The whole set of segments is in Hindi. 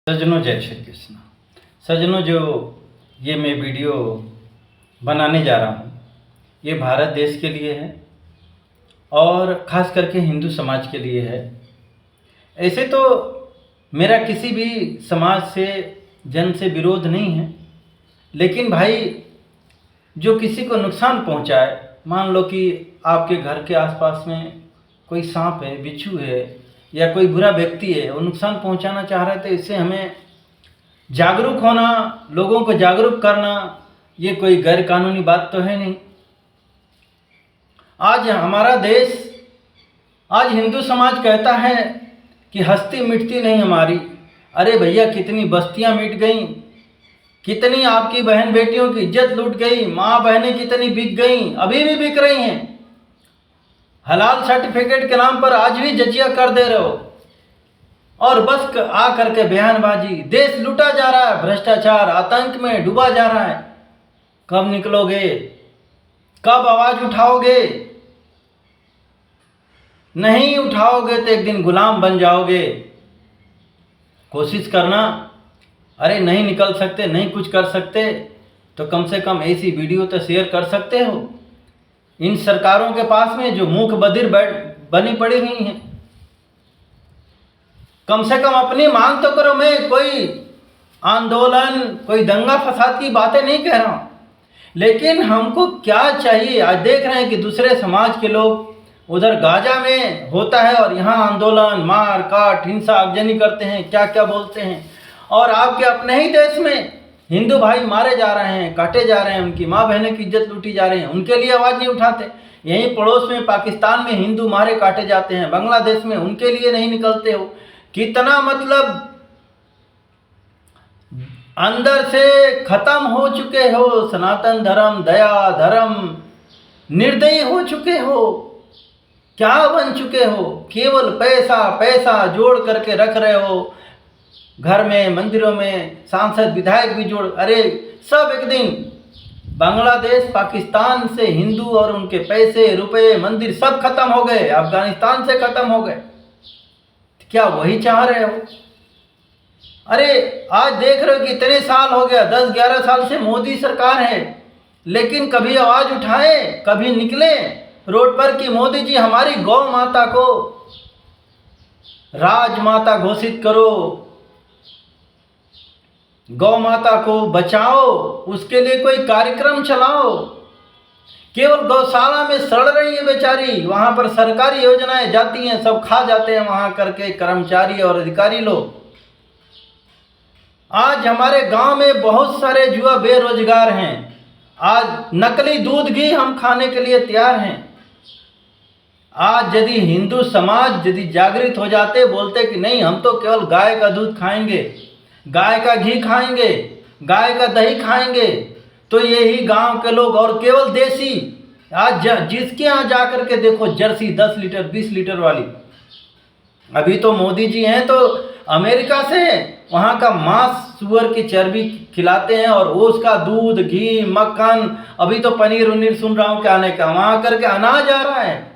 सज्जनों, जय श्री कृष्ण। सज्जनों, जो ये मैं वीडियो बनाने जा रहा हूँ ये भारत देश के लिए है और ख़ास करके हिंदू समाज के लिए है। ऐसे तो मेरा किसी भी समाज से जन से विरोध नहीं है, लेकिन भाई जो किसी को नुकसान पहुँचाए, मान लो कि आपके घर के आसपास में कोई सांप है, बिच्छू है या कोई बुरा व्यक्ति है, वो नुकसान पहुंचाना चाह रहा है, तो इससे हमें जागरूक होना, लोगों को जागरूक करना, ये कोई गैर कानूनी बात तो है नहीं। आज हमारा देश, आज हिंदू समाज कहता है कि हस्ती मिटती नहीं हमारी। अरे भैया, कितनी बस्तियां मिट गईं, कितनी आपकी बहन बेटियों की इज्जत लूट गई, माँ बहनें कितनी बिक गईं, अभी भी बिक रही हैं। हलाल सर्टिफिकेट के नाम पर आज भी जजिया कर दे रहे हो और बस आ करके बयानबाजी। देश लूटा जा रहा है, भ्रष्टाचार आतंक में डूबा जा रहा है। कब निकलोगे? कब आवाज उठाओगे? नहीं उठाओगे तो एक दिन गुलाम बन जाओगे। कोशिश करना। अरे नहीं निकल सकते, नहीं कुछ कर सकते, तो कम से कम ऐसी वीडियो तो शेयर कर सकते हो। इन सरकारों के पास में जो मूक बधिर बनी पड़ी हुई हैं, कम से कम अपनी मांग तो करो। मैं कोई आंदोलन, कोई दंगा फसाद की बातें नहीं कह रहा हूं, लेकिन हमको क्या चाहिए? आज देख रहे हैं कि दूसरे समाज के लोग उधर गाजा में होता है और यहाँ आंदोलन, मार काट, हिंसा, आगजनी करते हैं, क्या क्या बोलते हैं। और आपके अपने ही देश में हिंदू भाई मारे जा रहे हैं, काटे जा रहे हैं, उनकी माँ बहनों की इज्जत लूटी जा रही है, उनके लिए आवाज़ नहीं उठाते। यहीं पड़ोस में पाकिस्तान में हिंदू मारे काटे जाते हैं, बांग्लादेश में, उनके लिए नहीं निकलते हो। कितना मतलब अंदर से खत्म हो चुके हो सनातन धर्म, दया धर्म, निर्दयी हो चुके हो। क्या बन चुके हो? केवल पैसा पैसा जोड़ करके रख रहे हो। घर में, मंदिरों में सांसद विधायक भी जोड़, अरे सब एक दिन बांग्लादेश, पाकिस्तान से हिंदू और उनके पैसे, रुपए, मंदिर सब खत्म हो गए, अफगानिस्तान से खत्म हो गए। क्या वही चाह रहे हो? अरे आज देख रहे हो कि इतने साल हो गया, 10-11 साल से मोदी सरकार है, लेकिन कभी आवाज उठाए, कभी निकले रोड पर कि मोदी जी हमारी गौ माता को राजमाता घोषित करो, गौ माता को बचाओ, उसके लिए कोई कार्यक्रम चलाओ। केवल गौशाला में सड़ रही है बेचारी, वहां पर सरकारी योजनाएं जाती हैं, सब खा जाते हैं वहां करके कर्मचारी और अधिकारी लोग। आज हमारे गांव में बहुत सारे युवा बेरोजगार हैं। आज नकली दूध घी हम खाने के लिए तैयार हैं। आज यदि हिंदू समाज यदि जागृत हो जाते, बोलते कि नहीं हम तो केवल गाय का दूध खाएंगे, गाय का घी खाएंगे, गाय का दही खाएंगे, तो यही गांव के लोग और केवल देसी, आज जिसके यहाँ जाकर के देखो जर्सी 10 लीटर 20 लीटर वाली। अभी तो मोदी जी हैं तो अमेरिका से वहाँ का मांस, सुअर की चर्बी खिलाते हैं और वो उसका दूध, घी, मक्खन, अभी तो पनीर उनीर सुन रहा हूँ क्या आने का, वहाँ करके अनाज आ रहा है।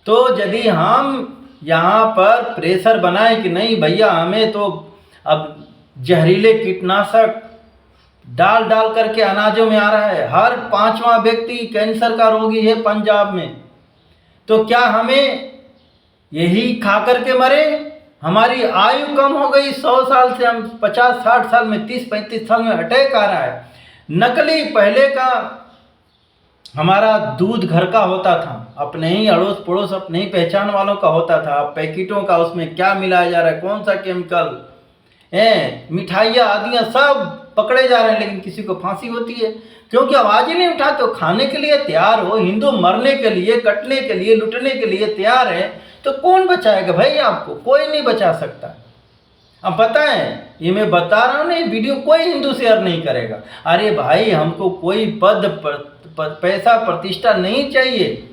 तो यदि हम यहाँ पर प्रेशर बनाए कि नहीं भैया हमें तो अब जहरीले कीटनाशक डाल डाल करके अनाजों में आ रहा है, हर 5वां व्यक्ति कैंसर का रोगी है पंजाब में, तो क्या हमें यही खा करके मरे? हमारी आयु कम हो गई, 100 साल से हम 50-60 साल में, 30-35 साल में अटैक आ रहा है। नकली पहले का हमारा दूध घर का होता था, अपने ही अड़ोस पड़ोस, अपने ही पहचान वालों का होता था। पैकेटों का उसमें क्या मिलाया जा रहा है, कौन सा केमिकल है, मिठाइयाँ आदियाँ सब पकड़े जा रहे हैं, लेकिन किसी को फांसी होती है क्योंकि आवाज ही नहीं उठाते हो। खाने के लिए तैयार हो, हिंदू मरने के लिए, कटने के लिए, लुटने के लिए तैयार है, तो कौन बचाएगा भाई? आपको कोई नहीं बचा सकता। अब पता है, ये मैं बता रहा हूँ ना, वीडियो कोई हिंदू शेयर नहीं करेगा। अरे भाई हमको कोई पद पैसा प्रतिष्ठा नहीं चाहिए,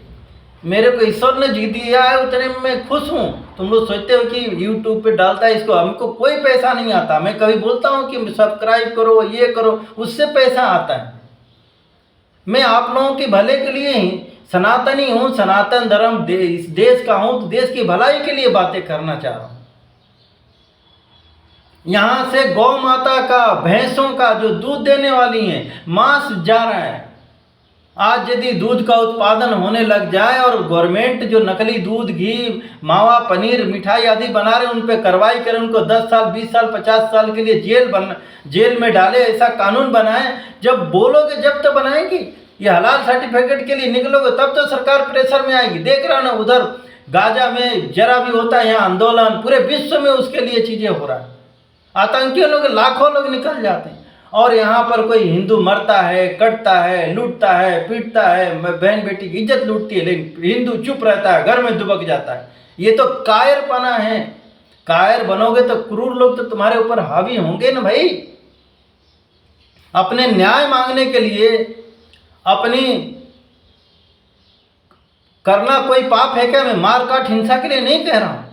मेरे को ईश्वर ने जी दिया है, उतने में मैं खुश हूँ। तुम लोग सोचते हो कि यूट्यूब पे डालता है इसको, हमको कोई पैसा नहीं आता। मैं कभी बोलता हूँ कि सब्सक्राइब करो, ये करो, उससे पैसा आता है। मैं आप लोगों के भले के लिए ही सनातनी हूँ, सनातन धर्म इस देश का हूँ, तो देश की भलाई के लिए बातें करना चाह रहा हूँ। यहाँ से गौ माता का, भैंसों का जो दूध देने वाली हैं, मांस जा रहा है। आज यदि दूध का उत्पादन होने लग जाए और गवर्नमेंट जो नकली दूध, घी, मावा, पनीर, मिठाई आदि बना रहे उन पर कार्रवाई करे, उनको 10 साल, 20 साल, 50 साल के लिए जेल में डाले, ऐसा कानून बनाए। जब बोलोगे जब तो बनाएंगी। ये हलाल सर्टिफिकेट के लिए निकलोगे तब तो सरकार प्रेशर में आएगी। देख रहा ना, उधर गाजा में जरा भी होता है यहाँ आंदोलन, पूरे विश्व में उसके लिए चीज़ें हो रहा है। आतंकी लोग, लाखों लोग निकल जाते हैं और यहाँ पर कोई हिंदू मरता है, कटता है, लूटता है, पीटता है, बहन बेटी की इज्जत लूटती है, लेकिन हिंदू चुप रहता है, घर में दुबक जाता है। ये तो कायरपना है। कायर बनोगे तो क्रूर लोग तो तुम्हारे ऊपर हावी होंगे ना भाई। अपने न्याय मांगने के लिए अपनी करना कोई पाप है क्या? मैं मार काट हिंसा के लिए नहीं कह रहा हूं,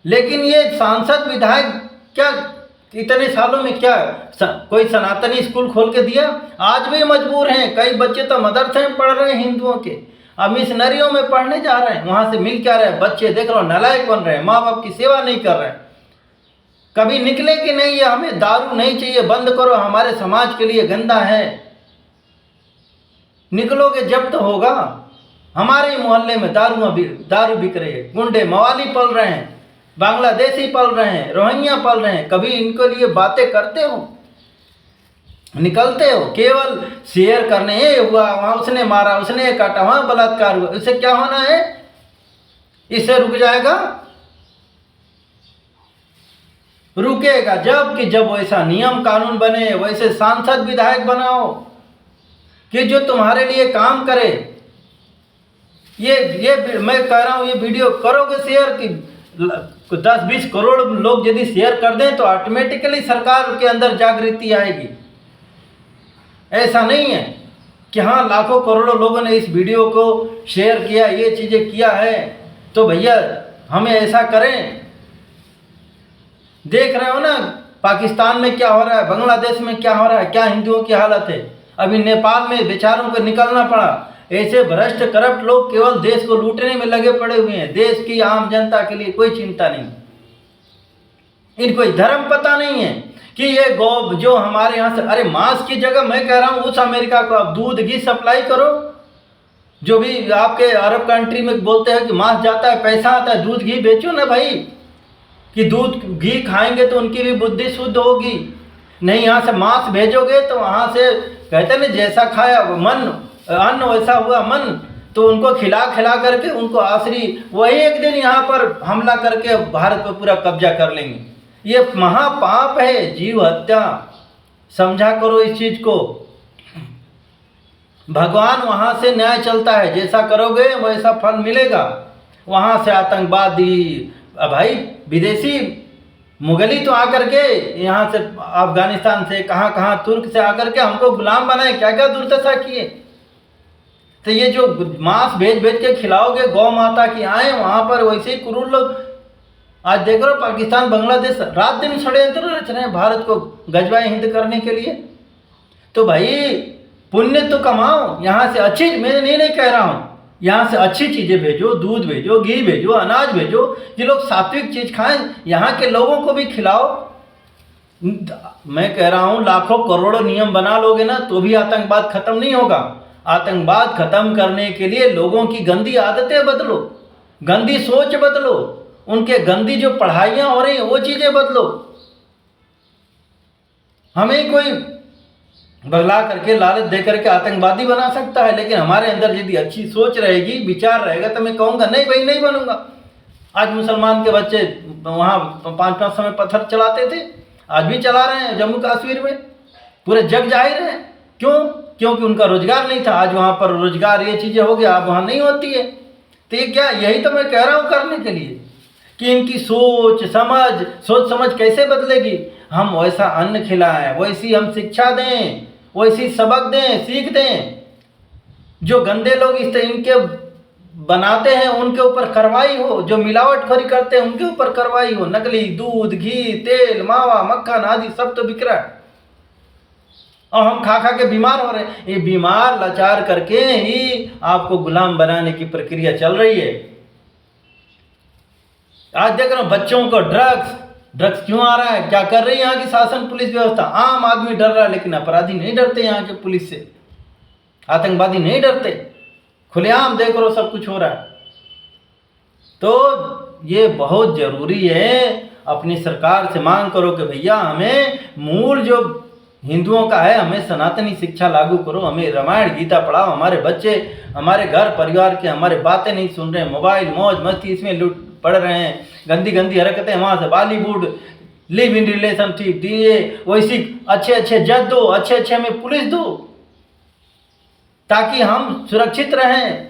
लेकिन ये सांसद विधायक क्या इतने सालों में क्या कोई सनातनी स्कूल खोल के दिया? आज भी मजबूर हैं। कई बच्चे तो मदरसे में पढ़ रहे हैं हिंदुओं के, अब मिशनरियों में पढ़ने जा रहे हैं। वहां से मिल क्या रहे हैं? बच्चे देख लो नालायक बन रहे हैं, माँ बाप की सेवा नहीं कर रहे हैं। कभी निकले कि नहीं ये हमें दारू नहीं चाहिए, बंद करो, हमारे समाज के लिए गंदा है। निकलोगे जब तो होगा। हमारे मोहल्ले में दारू बिक रही है, गुंडे मवाली पल रहे हैं, बांग्लादेशी पल रहे हैं, रोहिंग्या पल रहे हैं। कभी इनके लिए बातें करते हो? निकलते हो केवल शेयर करने, ये हुआ वहां, उसने मारा, उसने काटा, वहां बलात्कार हुआ, इससे क्या होना है? इससे रुक जाएगा? रुकेगा जब कि जब वैसा नियम कानून बने, वैसे सांसद विधायक बनाओ कि जो तुम्हारे लिए काम करे। ये मैं कह रहा हूं, ये वीडियो करोगे शेयर कि 10-20 करोड़ लोग यदि शेयर कर दें तो ऑटोमेटिकली सरकार के अंदर जागृति आएगी। ऐसा नहीं है कि हाँ लाखों करोड़ों लोगों ने इस वीडियो को शेयर किया, ये चीज़ें किया है तो भैया हमें ऐसा करें। देख रहे हो ना पाकिस्तान में क्या हो रहा है, बांग्लादेश में क्या हो रहा है, क्या हिंदुओं की हालत है। अभी नेपाल में बेचारों को निकलना पड़ा। ऐसे भ्रष्ट करप्ट लोग केवल देश को लूटने में लगे पड़े हुए हैं, देश की आम जनता के लिए कोई चिंता नहीं। इनको धर्म पता नहीं है कि ये गौ जो हमारे यहाँ से, अरे मांस की जगह मैं कह रहा हूँ उस अमेरिका को आप दूध घी सप्लाई करो। जो भी आपके अरब कंट्री में बोलते हैं कि मांस जाता है पैसा आता है, दूध घी बेचो ना भाई, कि दूध घी खाएंगे तो उनकी भी बुद्धि शुद्ध होगी। नहीं यहाँ से मांस भेजोगे तो वहाँ से कहते ना जैसा खाया मन, अन्न वैसा हुआ मन, तो उनको खिला करके उनको आसरी वही एक दिन यहाँ पर हमला करके भारत पर पूरा कब्जा कर लेंगे। ये महापाप है जीव हत्या। समझा करो इस चीज को। भगवान वहाँ से न्याय चलता है, जैसा करोगे वैसा फल मिलेगा। वहाँ से आतंकवादी भाई विदेशी मुगली तो आकर के यहाँ से अफगानिस्तान से कहाँ तुर्क से आकर के हमको गुलाम बनाए, क्या क्या दुर्दशा किए। तो ये जो मांस भेज के खिलाओगे गौ माता की आए वहाँ पर, वैसे ही क्रूर लोग आज देख रहे हो पाकिस्तान बांग्लादेश रात दिन षड्यंत्र रच रहे हैं भारत को गजवाए हिंद करने के लिए। तो भाई पुण्य तो कमाओ, यहाँ से अच्छी, मैं नहीं कह रहा हूँ, यहाँ से अच्छी चीज़ें भेजो, दूध भेजो, घी भेजो, अनाज भेजो, ये लोग सात्विक चीज़ खाएं, यहाँ के लोगों को भी खिलाओ। मैं कह रहा हूँ लाखों करोड़ों नियम बना लोगे ना तो भी आतंकवाद खत्म नहीं होगा। आतंकवाद खत्म करने के लिए लोगों की गंदी आदतें बदलो, गंदी सोच बदलो, उनके गंदी जो पढ़ाइयाँ हो रही हैं वो चीज़ें बदलो। हमें कोई बगला करके लालच दे करके आतंकवादी बना सकता है, लेकिन हमारे अंदर यदि अच्छी सोच रहेगी, विचार रहेगा, तो मैं कहूँगा नहीं भाई नहीं बनूंगा। आज मुसलमान के बच्चे वहाँ 5-5 समय पत्थर चलाते थे, आज भी चला रहे हैं जम्मू कश्मीर में, पूरे जग जाहिर है। क्यों? क्योंकि उनका रोजगार नहीं था। आज वहाँ पर रोजगार, ये चीज़ें हो गया, अब वहाँ नहीं होती है। तो ये क्या, यही तो मैं कह रहा हूँ करने के लिए कि इनकी सोच समझ कैसे बदलेगी। हम वैसा अन्न खिलाएं, वैसी हम शिक्षा दें, वैसी सबक दें, सीख दें। जो गंदे लोग इनके बनाते हैं उनके ऊपर कार्रवाई हो, जो मिलावटखोरी करते हैं उनके ऊपर कार्रवाई हो। नकली दूध, घी, तेल, मावा, मक्खन आदि सब तो बिक रहा है और हम खा के बीमार हो रहे हैं। ये बीमार लाचार करके ही आपको गुलाम बनाने की प्रक्रिया चल रही है। आज देख रहा हूँ बच्चों को ड्रग्स, ड्रग्स क्यों आ रहा है, क्या कर रही है यहाँ की शासन पुलिस व्यवस्था। आम आदमी डर रहा है, लेकिन अपराधी नहीं डरते यहाँ के पुलिस से, आतंकवादी नहीं डरते। खुलेआम देख लो सब कुछ हो रहा है। तो ये बहुत ज़रूरी है, अपनी सरकार से मांग करो कि भैया हमें मूल जो हिंदुओं का है, हमें सनातनी शिक्षा लागू करो, हमें रामायण गीता पढ़ाओ। हमारे बच्चे हमारे घर परिवार के हमारे बातें नहीं सुन रहे हैं, मोबाइल मौज मस्ती इसमें लूट पड़ रहे हैं, गंदी गंदी हरकतें वहाँ से बॉलीवुड, लिव इन रिलेशनशिप दिए, वैसी अच्छे अच्छे जज दो, अच्छे अच्छे हमें पुलिस दो, ताकि हम सुरक्षित रहें,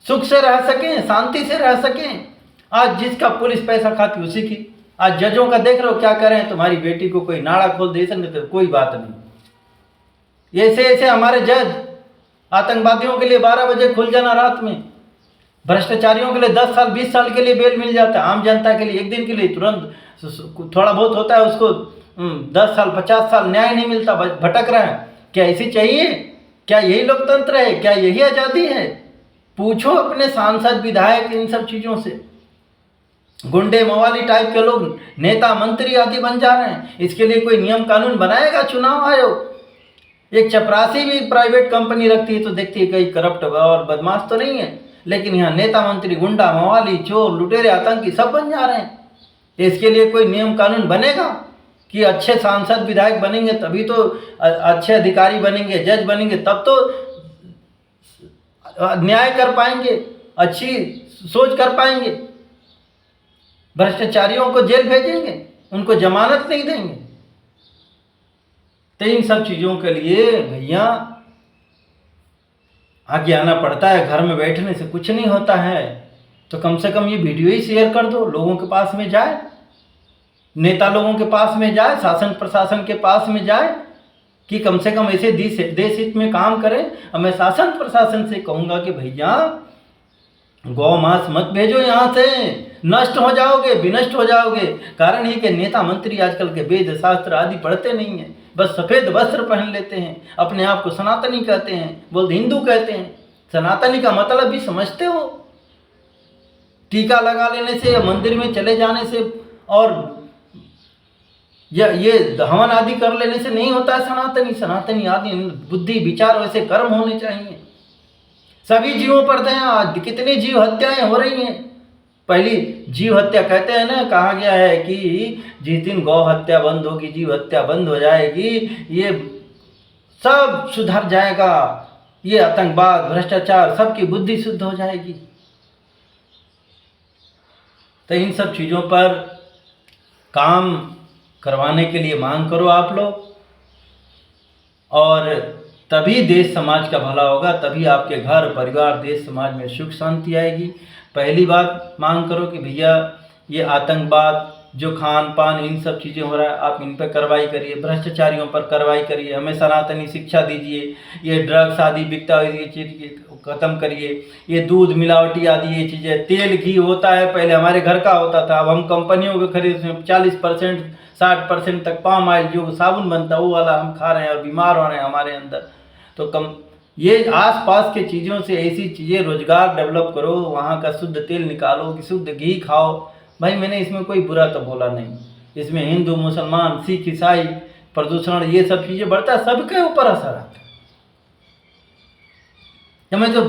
सुख से रह सकें, शांति से रह सकें। आज जिसका पुलिस पैसा खाती उसी की। आज जजों का देख रहे हो क्या करें, तुम्हारी बेटी को कोई नाड़ा खोल दे सकते तो कोई बात नहीं। ऐसे ऐसे हमारे जज आतंकवादियों के लिए 12 बजे खुल जाना रात में, भ्रष्टाचारियों के लिए 10 साल 20 साल के लिए बेल मिल जाता है, आम जनता के लिए 1 दिन के लिए तुरंत थोड़ा बहुत होता है, उसको 10 साल 50 साल न्याय नहीं मिलता, भटक रहा है। क्या ऐसी चाहिए? क्या यही लोकतंत्र है? क्या यही आज़ादी है? पूछो अपने सांसद विधायक इन सब चीज़ों से। गुंडे मवाली टाइप के लोग नेता मंत्री आदि बन जा रहे हैं। इसके लिए कोई नियम कानून बनाएगा चुनाव आयोग? एक चपरासी भी प्राइवेट कंपनी रखती है तो देखती है कहीं करप्ट और बदमाश तो नहीं है, लेकिन यहाँ नेता मंत्री गुंडा मवाली चोर लुटेरे आतंकी सब बन जा रहे हैं। इसके लिए कोई नियम कानून बनेगा कि अच्छे सांसद विधायक बनेंगे तभी तो अच्छे अधिकारी बनेंगे, जज बनेंगे, तब तो न्याय कर पाएंगे, अच्छी सोच कर पाएंगे। भ्रष्टाचारियों को जेल भेजेंगे, उनको जमानत नहीं देंगे। तो इन सब चीज़ों के लिए भैया आगे आना पड़ता है। घर में बैठने से कुछ नहीं होता है, तो कम से कम ये वीडियो ही शेयर कर दो, लोगों के पास में जाए, नेता लोगों के पास में जाए, शासन प्रशासन के पास में जाए, कि कम से कम ऐसे देश हित में काम करें। और मैं शासन प्रशासन से कहूँगा कि भैया गौ मांस मत भेजो यहाँ से, नष्ट हो जाओगे, विनष्ट हो जाओगे। कारण ये कि नेता मंत्री आजकल के वेद शास्त्र आदि पढ़ते नहीं हैं, बस सफ़ेद वस्त्र पहन लेते हैं, अपने आप को सनातनी कहते हैं, बोलते हिंदू कहते हैं। सनातनी का मतलब भी समझते हो? टीका लगा लेने से या मंदिर में चले जाने से और ये हवन आदि कर लेने से नहीं होता है सनातनी। सनातनी आदि बुद्धि विचार वैसे कर्म होने चाहिए। सभी जीवों पर दया। आज कितनी जीव हत्याएं हो रही हैं। पहली जीव हत्या कहते हैं ना, कहा गया है कि जिस दिन गौ हत्या बंद होगी, जीव हत्या बंद हो जाएगी, ये सब सुधर जाएगा, ये आतंकवाद भ्रष्टाचार सबकी बुद्धि शुद्ध हो जाएगी। तो इन सब चीज़ों पर काम करवाने के लिए मांग करो आप लोग, और तभी देश समाज का भला होगा, तभी आपके घर परिवार देश समाज में सुख शांति आएगी। पहली बात मांग करो कि भैया ये आतंकवाद जो खान पान इन सब चीज़ें हो रहा है, आप इन पर कार्रवाई करिए, भ्रष्टाचारियों पर कार्रवाई करिए, हमें सनातनी शिक्षा दीजिए, ये ड्रग्स आदि बिकता है ये चीज़ ख़त्म करिए, ये दूध मिलावटी आदि ये चीज़ें, तेल घी होता है पहले हमारे घर का होता था, अब हम कंपनियों के खरीद में 40% 60% तक पाम ऑयल जो साबुन बनता है वो वाला हम खा रहे हैं और बीमार हो रहे हैं हमारे अंदर। तो कम ये आसपास के चीज़ों से ऐसी चीज़ें रोजगार डेवलप करो, वहाँ का शुद्ध तेल निकालो, कि शुद्ध घी खाओ। भाई मैंने इसमें कोई बुरा तो बोला नहीं, इसमें हिंदू मुसलमान सिख ईसाई प्रदूषण ये सब चीज़ें बढ़ता है, सबके ऊपर असर आता है। मैं तो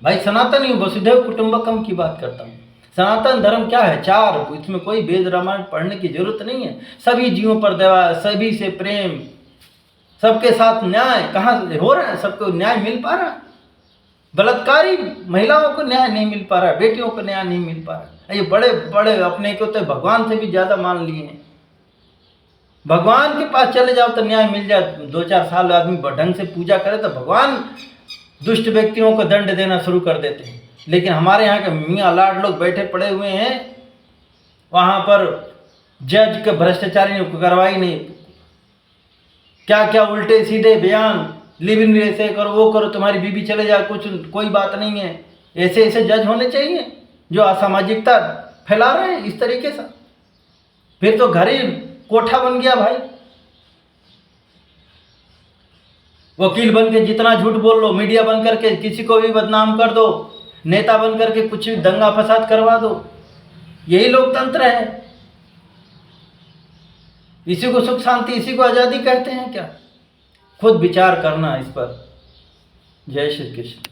भाई सनातनी वसुधैव कुटुंबकम की बात करता हूँ। सनातन धर्म क्या है? 4, इसमें कोई वेद रामायण पढ़ने की जरूरत नहीं है। सभी जीवों पर दया, सभी से प्रेम, सबके साथ न्याय। कहाँ हो रहा है? सबको न्याय मिल पा रहा है? बलात्कारी महिलाओं को न्याय नहीं मिल पा रहा है, बेटियों को न्याय नहीं मिल पा रहा है। ये बड़े बड़े अपने को तो भगवान से भी ज़्यादा मान लिए हैं। भगवान के पास चले जाओ तो न्याय मिल जाए, 2-4 साल आदमी ढंग से पूजा करे तो भगवान दुष्ट व्यक्तियों को दंड देना शुरू कर देते हैं। लेकिन हमारे यहाँ के मियाँ लाड लोग बैठे पड़े हुए हैं, वहाँ पर जज के भ्रष्टाचारी ने कार्रवाई नहीं, क्या क्या उल्टे सीधे बयान, लिव इन ऐसे करो वो करो, तुम्हारी बीबी चले जाए, कोई बात नहीं है। ऐसे ऐसे जज होने चाहिए जो असामाजिकता फैला रहे हैं इस तरीके से। फिर तो घर ही कोठा बन गया भाई। वकील बन के जितना झूठ बोल लो, मीडिया बन करके किसी को भी बदनाम कर दो, नेता बन करके कुछ भी दंगा फसाद करवा दो, यही लोकतंत्र है। इसी को सुख शांति, इसी को आज़ादी कहते हैं क्या? खुद विचार करना इस पर। जय श्री कृष्ण।